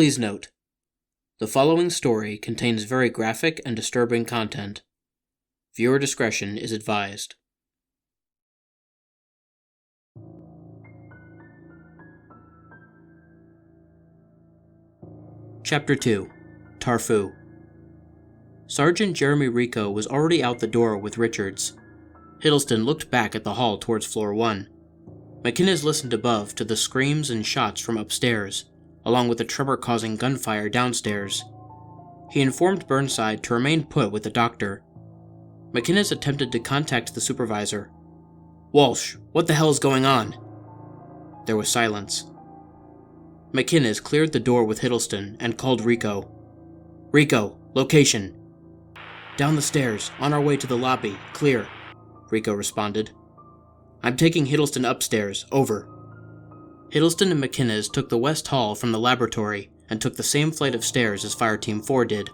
Please note, the following story contains very graphic and disturbing content. Viewer discretion is advised. Chapter 2. Tarfu. Sergeant Jeremy Rico was already out the door with Richards. Hiddleston looked back at the hall towards floor 1. McInnes listened above to the screams and shots from upstairs, along with the tremor-causing gunfire downstairs. He informed Burnside to remain put with the doctor. McInnes attempted to contact the supervisor. "Walsh, what the hell is going on?" There was silence. McInnes cleared the door with Hiddleston and called Rico. "Rico, location." "Down the stairs, on our way to the lobby, clear," Rico responded. "I'm taking Hiddleston upstairs, over." Hiddleston and McInnes took the West Hall from the laboratory and took the same flight of stairs as Fireteam 4 did.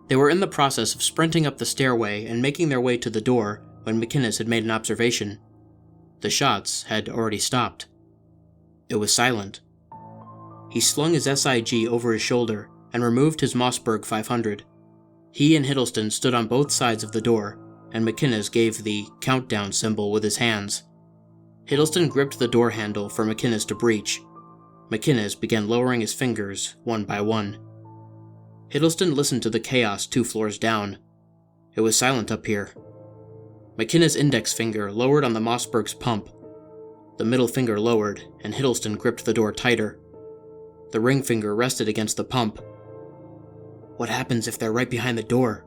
They were in the process of sprinting up the stairway and making their way to the door when McInnes had made an observation. The shots had already stopped. It was silent. He slung his SIG over his shoulder and removed his Mossberg 500. He and Hiddleston stood on both sides of the door, and McInnes gave the countdown symbol with his hands. Hiddleston gripped the door handle for McInnes to breach. McInnes began lowering his fingers one by one. Hiddleston listened to the chaos 2 floors down. It was silent up here. McInnes' index finger lowered on the Mossberg's pump. The middle finger lowered, and Hiddleston gripped the door tighter. The ring finger rested against the pump. "What happens if they're right behind the door?"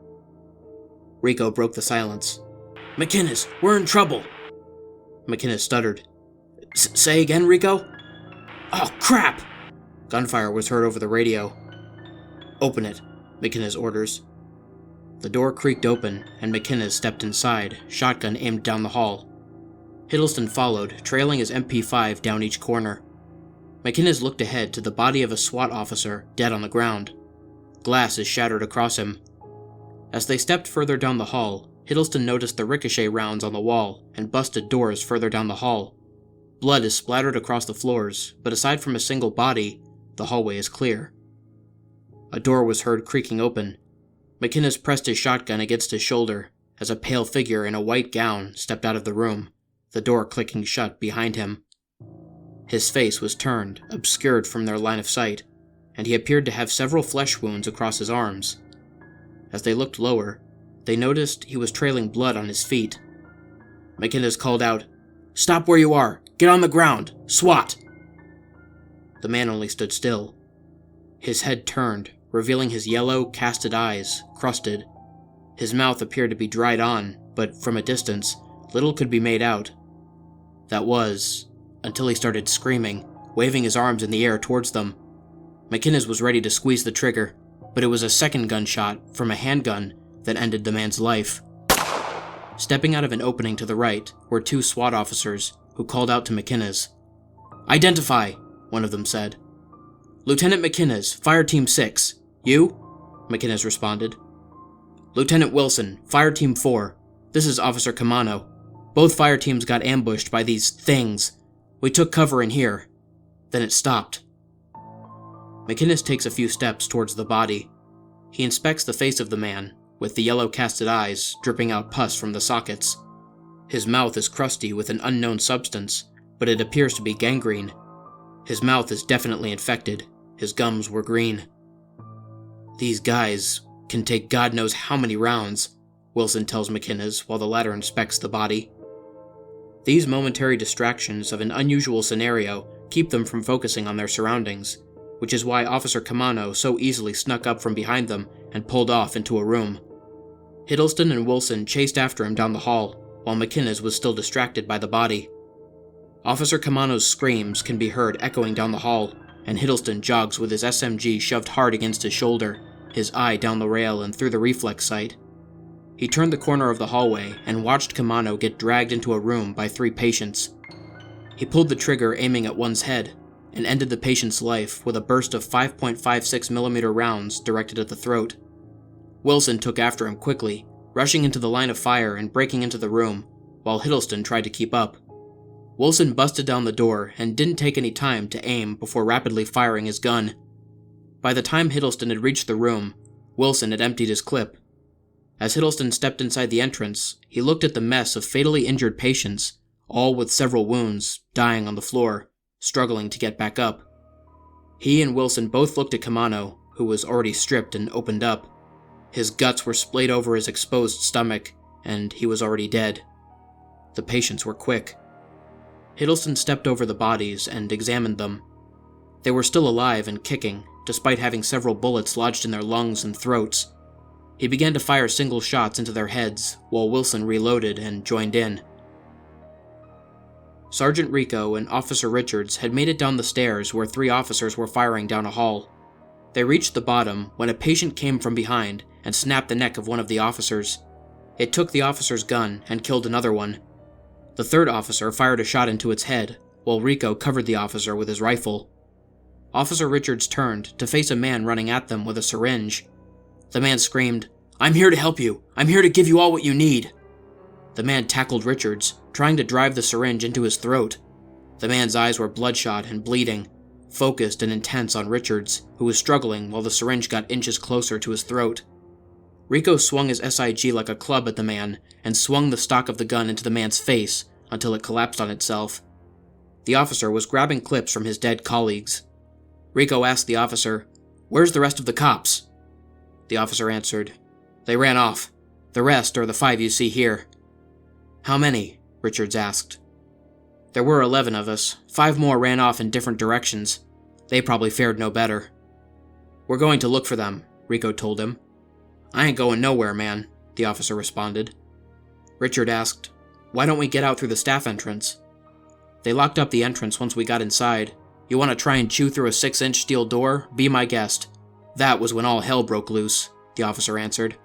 Rico broke the silence. "McInnes, we're in trouble!" McInnes stuttered. "Say again, Rico?" "Oh, crap!" Gunfire was heard over the radio. "Open it," McInnes orders. The door creaked open, and McInnes stepped inside, shotgun aimed down the hall. Hiddleston followed, trailing his MP5 down each corner. McInnes looked ahead to the body of a SWAT officer, dead on the ground. Glass is shattered across him. As they stepped further down the hall, Hiddleston noticed the ricochet rounds on the wall and busted doors further down the hall. Blood is splattered across the floors, but aside from a single body, the hallway is clear. A door was heard creaking open. McInnes pressed his shotgun against his shoulder as a pale figure in a white gown stepped out of the room, the door clicking shut behind him. His face was turned, obscured from their line of sight, and he appeared to have several flesh wounds across his arms. As they looked lower, they noticed he was trailing blood on his feet. McInnes called out, "Stop where you are! Get on the ground! SWAT!" The man only stood still. His head turned, revealing his yellow, casted eyes, crusted. His mouth appeared to be dried on, but from a distance, little could be made out. That was, until he started screaming, waving his arms in the air towards them. McInnes was ready to squeeze the trigger, but it was a second gunshot from a handgun that ended the man's life. Stepping out of an opening to the right were 2 SWAT officers who called out to McInnes. "Identify," one of them said. "Lieutenant McInnes, Fireteam 6. You?" McInnes responded. "Lieutenant Wilson, Fireteam 4. This is Officer Kamano. Both fireteams got ambushed by these things. We took cover in here. Then it stopped." McInnes takes a few steps towards the body. He inspects the face of the man, with the yellow casted eyes dripping out pus from the sockets. His mouth is crusty with an unknown substance, but it appears to be gangrene. His mouth is definitely infected. His gums were green. "These guys can take God knows how many rounds," Wilson tells McInnes while the latter inspects the body. These momentary distractions of an unusual scenario keep them from focusing on their surroundings, which is why Officer Kamano so easily snuck up from behind them and pulled off into a room. Hiddleston and Wilson chased after him down the hall, while McInnes was still distracted by the body. Officer Kamano's screams can be heard echoing down the hall, and Hiddleston jogs with his SMG shoved hard against his shoulder, his eye down the rail and through the reflex sight. He turned the corner of the hallway and watched Kamano get dragged into a room by 3 patients. He pulled the trigger aiming at one's head, and ended the patient's life with a burst of 5.56mm rounds directed at the throat. Wilson took after him quickly, rushing into the line of fire and breaking into the room, while Hiddleston tried to keep up. Wilson busted down the door and didn't take any time to aim before rapidly firing his gun. By the time Hiddleston had reached the room, Wilson had emptied his clip. As Hiddleston stepped inside the entrance, he looked at the mess of fatally injured patients, all with several wounds, dying on the floor, struggling to get back up. He and Wilson both looked at Kamano, who was already stripped and opened up. His guts were splayed over his exposed stomach, and he was already dead. The patients were quick. Hiddleston stepped over the bodies and examined them. They were still alive and kicking, despite having several bullets lodged in their lungs and throats. He began to fire single shots into their heads, while Wilson reloaded and joined in. Sergeant Rico and Officer Richards had made it down the stairs where 3 officers were firing down a hall. They reached the bottom when a patient came from behind and snapped the neck of one of the officers. It took the officer's gun and killed another one. The 3rd officer fired a shot into its head, while Rico covered the officer with his rifle. Officer Richards turned to face a man running at them with a syringe. The man screamed, "I'm here to help you! I'm here to give you all what you need!" The man tackled Richards, trying to drive the syringe into his throat. The man's eyes were bloodshot and bleeding, focused and intense on Richards, who was struggling while the syringe got inches closer to his throat. Rico swung his SIG like a club at the man and swung the stock of the gun into the man's face until it collapsed on itself. The officer was grabbing clips from his dead colleagues. Rico asked the officer, "Where's the rest of the cops?" The officer answered, "They ran off. The rest are the 5 you see here." "How many?" Richards asked. "There were 11 of us. 5 more ran off in different directions. They probably fared no better." "We're going to look for them," Rico told him. "I ain't going nowhere, man," the officer responded. Richard asked, "Why don't we get out through the staff entrance?" "They locked up the entrance once we got inside. You want to try and chew through a 6-inch steel door? Be my guest." "That was when all hell broke loose," the officer answered.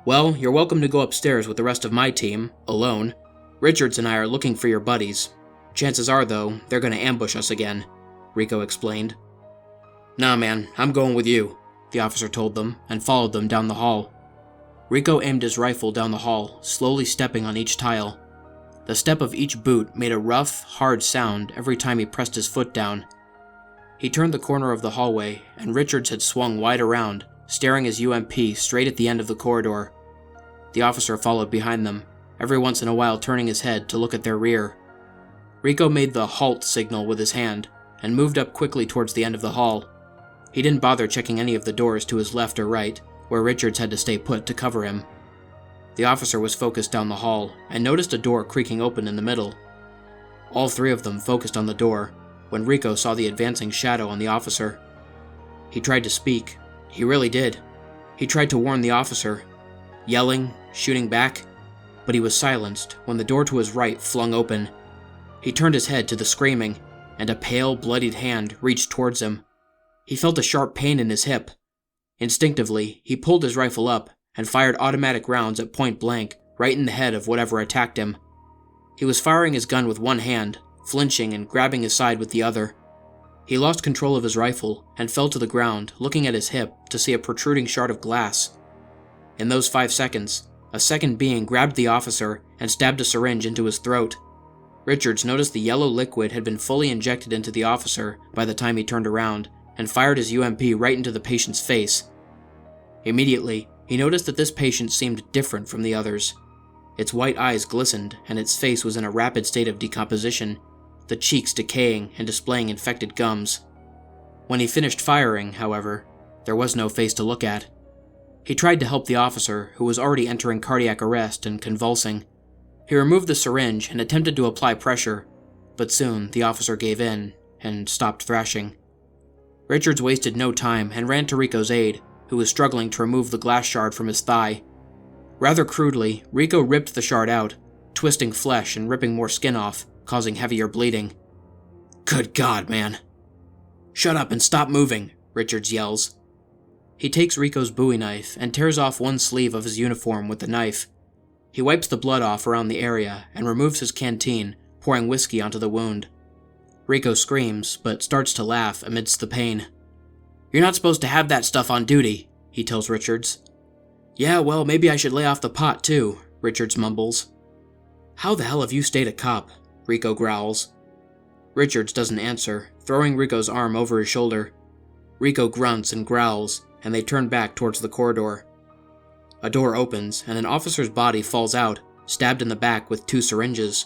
"Well, you're welcome to go upstairs with the rest of my team, alone. Richards and I are looking for your buddies. Chances are, though, they're going to ambush us again," Rico explained. "Nah, man, I'm going with you," the officer told them, and followed them down the hall. Rico aimed his rifle down the hall, slowly stepping on each tile. The step of each boot made a rough, hard sound every time he pressed his foot down. He turned the corner of the hallway, and Richards had swung wide around, staring his UMP straight at the end of the corridor. The officer followed behind them, every once in a while turning his head to look at their rear. Rico made the halt signal with his hand, and moved up quickly towards the end of the hall. He didn't bother checking any of the doors to his left or right, where Richards had to stay put to cover him. The officer was focused down the hall, and noticed a door creaking open in the middle. All 3 of them focused on the door, when Rico saw the advancing shadow on the officer. He tried to speak. He really did. He tried to warn the officer, yelling, shooting back, but he was silenced when the door to his right flung open. He turned his head to the screaming, and a pale, bloodied hand reached towards him. He felt a sharp pain in his hip. Instinctively, he pulled his rifle up and fired automatic rounds at point blank, right in the head of whatever attacked him. He was firing his gun with one hand, flinching and grabbing his side with the other. He lost control of his rifle and fell to the ground, looking at his hip to see a protruding shard of glass. In those 5 seconds, a second being grabbed the officer and stabbed a syringe into his throat. Richards noticed the yellow liquid had been fully injected into the officer by the time he turned around, and fired his UMP right into the patient's face. Immediately, he noticed that this patient seemed different from the others. Its white eyes glistened, and its face was in a rapid state of decomposition, the cheeks decaying and displaying infected gums. When he finished firing, however, there was no face to look at. He tried to help the officer, who was already entering cardiac arrest and convulsing. He removed the syringe and attempted to apply pressure, but soon the officer gave in and stopped thrashing. Richards wasted no time and ran to Rico's aid, who was struggling to remove the glass shard from his thigh. Rather crudely, Rico ripped the shard out, twisting flesh and ripping more skin off, causing heavier bleeding. "Good God, man!" "Shut up and stop moving," Richards yells. He takes Rico's Bowie knife and tears off one sleeve of his uniform with the knife. He wipes the blood off around the area and removes his canteen, pouring whiskey onto the wound. Rico screams, but starts to laugh amidst the pain. "You're not supposed to have that stuff on duty," he tells Richards. "Yeah, well, maybe I should lay off the pot too," Richards mumbles. "How the hell have you stayed a cop?" Rico growls. Richards doesn't answer, throwing Rico's arm over his shoulder. Rico grunts and growls, and they turn back towards the corridor. A door opens, and an officer's body falls out, stabbed in the back with 2 syringes.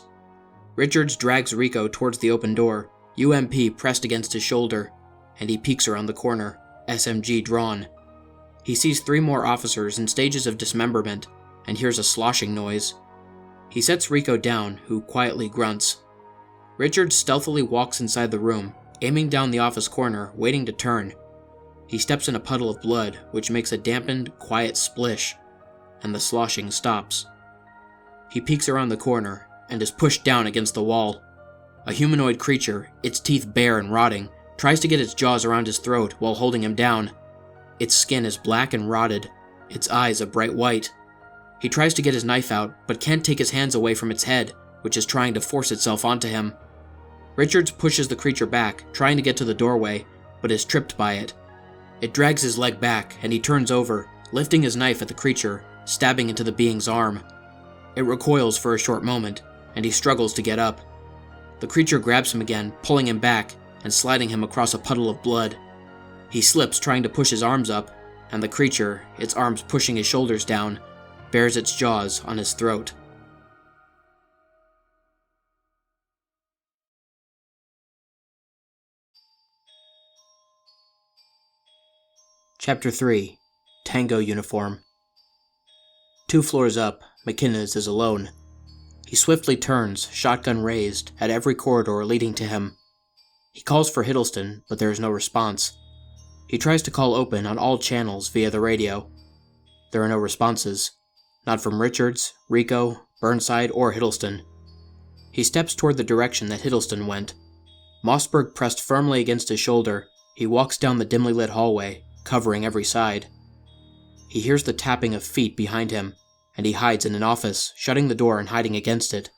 Richards drags Rico towards the open door, UMP pressed against his shoulder, and he peeks around the corner, SMG drawn. He sees 3 more officers in stages of dismemberment, and hears a sloshing noise. He sets Rico down, who quietly grunts. Richards stealthily walks inside the room, aiming down the office corner, waiting to turn. He steps in a puddle of blood, which makes a dampened, quiet splish, and the sloshing stops. He peeks around the corner, and is pushed down against the wall. A humanoid creature, its teeth bare and rotting, tries to get its jaws around his throat while holding him down. Its skin is black and rotted, its eyes a bright white. He tries to get his knife out, but can't take his hands away from its head, which is trying to force itself onto him. Richards pushes the creature back, trying to get to the doorway, but is tripped by it. It drags his leg back, and he turns over, lifting his knife at the creature, stabbing into the being's arm. It recoils for a short moment, and he struggles to get up. The creature grabs him again, pulling him back, and sliding him across a puddle of blood. He slips trying to push his arms up, and the creature, its arms pushing his shoulders down, bares its jaws on his throat. Chapter 3. Tango Uniform. 2 floors up, McInnes is alone. He swiftly turns, shotgun raised, at every corridor leading to him. He calls for Hiddleston, but there is no response. He tries to call open on all channels via the radio. There are no responses. Not from Richards, Rico, Burnside, or Hiddleston. He steps toward the direction that Hiddleston went. Mossberg pressed firmly against his shoulder, he walks down the dimly lit hallway, covering every side. He hears the tapping of feet behind him, and he hides in an office, shutting the door and hiding against it.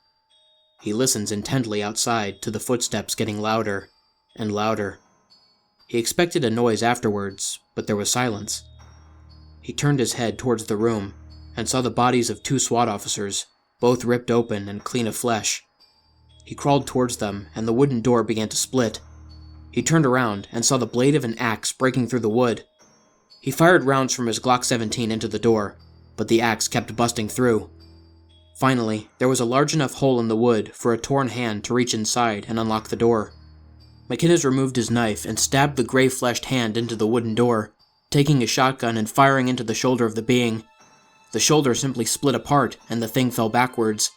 He listens intently outside to the footsteps getting louder and louder. He expected a noise afterwards, but there was silence. He turned his head towards the room and saw the bodies of 2 SWAT officers, both ripped open and clean of flesh. He crawled towards them, and the wooden door began to split. He turned around and saw the blade of an axe breaking through the wood. He fired rounds from his Glock 17 into the door, but the axe kept busting through. Finally, there was a large enough hole in the wood for a torn hand to reach inside and unlock the door. McInnes removed his knife and stabbed the gray-fleshed hand into the wooden door, taking his shotgun and firing into the shoulder of the being. The shoulder simply split apart, and the thing fell backwards.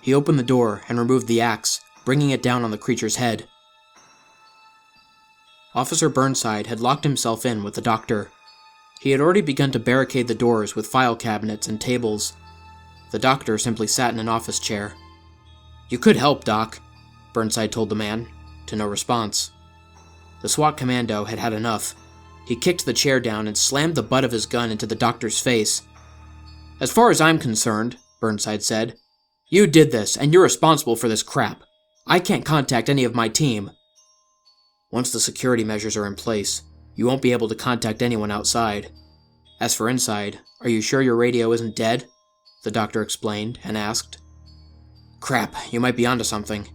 He opened the door and removed the axe, bringing it down on the creature's head. Officer Burnside had locked himself in with the doctor. He had already begun to barricade the doors with file cabinets and tables. The doctor simply sat in an office chair. "You could help, Doc," Burnside told the man, to no response. The SWAT commando had had enough. He kicked the chair down and slammed the butt of his gun into the doctor's face. "As far as I'm concerned," Burnside said, "you did this, and you're responsible for this crap. I can't contact any of my team." "Once the security measures are in place, you won't be able to contact anyone outside. As for inside, are you sure your radio isn't dead?" the doctor explained and asked. "Crap, you might be onto something.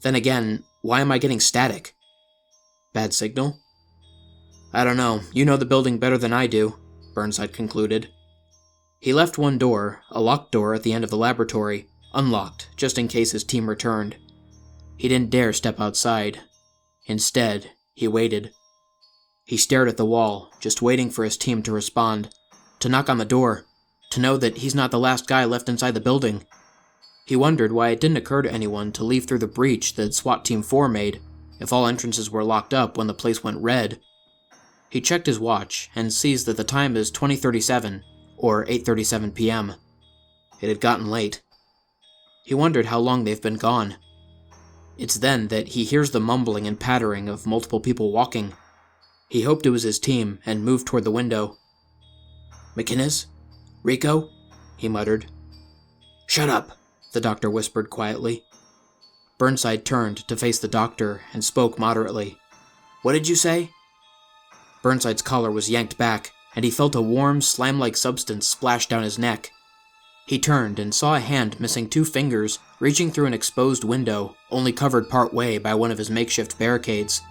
Then again, why am I getting static?" "Bad signal?" "I don't know. You know the building better than I do," Burnside concluded. He left one door, a locked door at the end of the laboratory, unlocked, just in case his team returned. He didn't dare step outside. Instead, he waited. He stared at the wall, just waiting for his team to respond, to knock on the door, to know that he's not the last guy left inside the building. He wondered why it didn't occur to anyone to leave through the breach that SWAT Team 4 made, if all entrances were locked up when the place went red. He checked his watch and sees that the time is 20:37, or 8:37 p.m. It had gotten late. He wondered how long they've been gone. It's then that he hears the mumbling and pattering of multiple people walking. He hoped it was his team and moved toward the window. "McInnes? Rico?" he muttered. "Shut up," the doctor whispered quietly. Burnside turned to face the doctor and spoke moderately. "What did you say?" Burnside's collar was yanked back, and he felt a warm, slime-like substance splash down his neck. He turned and saw a hand missing 2 fingers reaching through an exposed window, only covered part way by one of his makeshift barricades.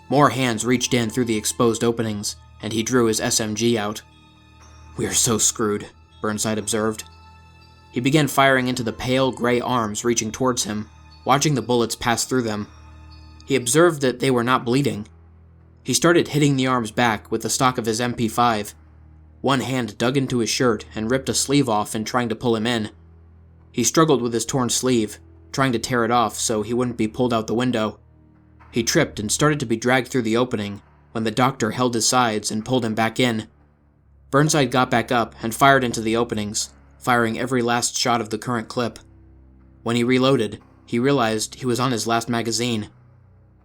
More hands reached in through the exposed openings, and he drew his SMG out. "We are so screwed," Burnside observed. He began firing into the pale gray arms reaching towards him, watching the bullets pass through them. He observed that they were not bleeding. He started hitting the arms back with the stock of his MP5. One hand dug into his shirt and ripped a sleeve off in trying to pull him in. He struggled with his torn sleeve, trying to tear it off so he wouldn't be pulled out the window. He tripped and started to be dragged through the opening when the doctor held his sides and pulled him back in. Burnside got back up and fired into the openings, firing every last shot of the current clip. When he reloaded, he realized he was on his last magazine.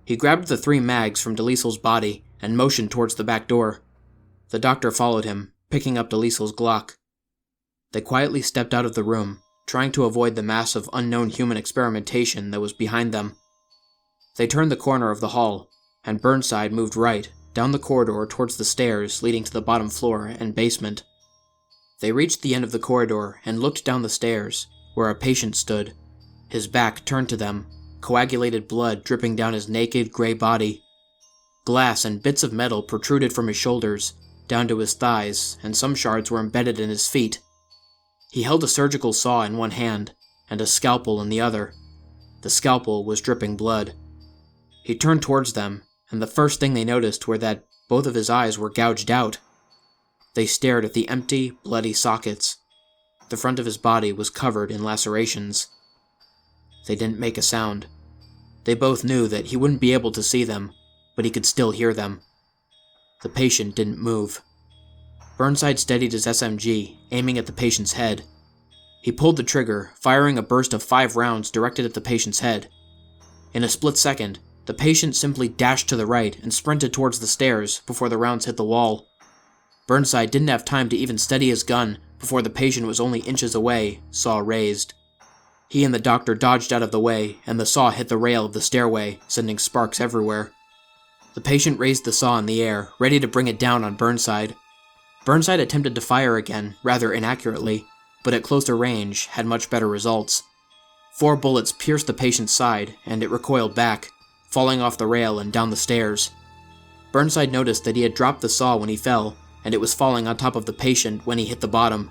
He grabbed the 3 mags from DeLiessel's body and motioned towards the back door. The doctor followed him, picking up DeLiessel's Glock. They quietly stepped out of the room, trying to avoid the mass of unknown human experimentation that was behind them. They turned the corner of the hall, and Burnside moved right, down the corridor towards the stairs leading to the bottom floor and basement. They reached the end of the corridor and looked down the stairs, where a patient stood, his back turned to them, coagulated blood dripping down his naked, gray body. Glass and bits of metal protruded from his shoulders, down to his thighs, and some shards were embedded in his feet. He held a surgical saw in one hand, and a scalpel in the other. The scalpel was dripping blood. He turned towards them, and the first thing they noticed were that both of his eyes were gouged out. They stared at the empty, bloody sockets. The front of his body was covered in lacerations. They didn't make a sound. They both knew that he wouldn't be able to see them, but he could still hear them. The patient didn't move. Burnside steadied his SMG, aiming at the patient's head. He pulled the trigger, firing a burst of 5 rounds directed at the patient's head. In a split second, the patient simply dashed to the right and sprinted towards the stairs before the rounds hit the wall. Burnside didn't have time to even steady his gun before the patient was only inches away, saw raised. He and the doctor dodged out of the way, and the saw hit the rail of the stairway, sending sparks everywhere. The patient raised the saw in the air, ready to bring it down on Burnside. Burnside attempted to fire again, rather inaccurately, but at closer range had much better results. 4 bullets pierced the patient's side, and it recoiled back, falling off the rail and down the stairs. Burnside noticed that he had dropped the saw when he fell, and it was falling on top of the patient when he hit the bottom.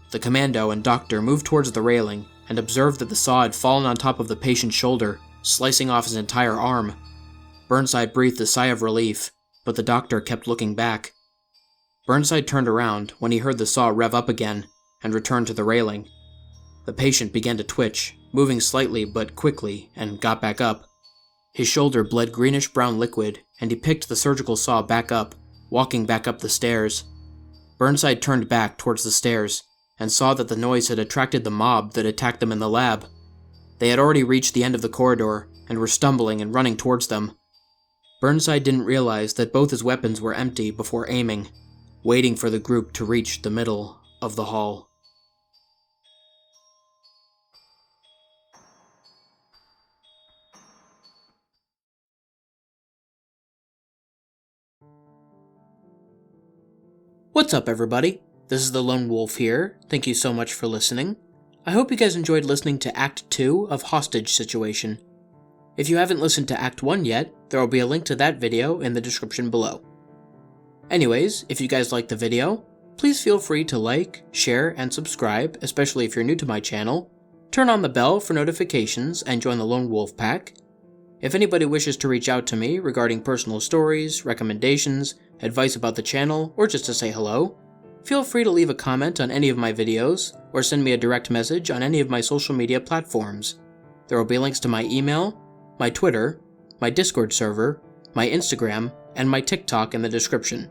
The commando and doctor moved towards the railing and observed that the saw had fallen on top of the patient's shoulder, slicing off his entire arm. Burnside breathed a sigh of relief, but the doctor kept looking back. Burnside turned around when he heard the saw rev up again and returned to the railing. The patient began to twitch, moving slightly but quickly, and got back up. His shoulder bled greenish-brown liquid, and he picked the surgical saw back up, walking back up the stairs. Burnside turned back towards the stairs, and saw that the noise had attracted the mob that attacked them in the lab. They had already reached the end of the corridor, and were stumbling and running towards them. Burnside didn't realize that both his weapons were empty before aiming, waiting for the group to reach the middle of the hall. What's up, everybody? This is the Lone Wolf here. Thank you so much for listening. I hope you guys enjoyed listening to Act 2 of Hostage Situation. If you haven't listened to Act 1 yet, there will be a link to that video in the description below. Anyways, if you guys liked the video, please feel free to like, share, and subscribe, especially if you're new to my channel. Turn on the bell for notifications and join the Lone Wolf Pack. If anybody wishes to reach out to me regarding personal stories, recommendations, advice about the channel, or just to say hello, feel free to leave a comment on any of my videos, or send me a direct message on any of my social media platforms. There will be links to my email, my Twitter, my Discord server, my Instagram, and my TikTok in the description.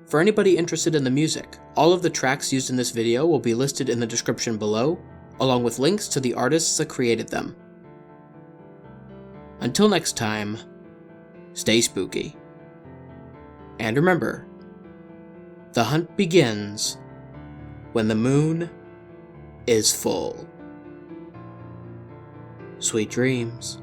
For anybody interested in the music, all of the tracks used in this video will be listed in the description below, along with links to the artists that created them. Until next time, stay spooky. And remember, the hunt begins when the moon is full. Sweet dreams.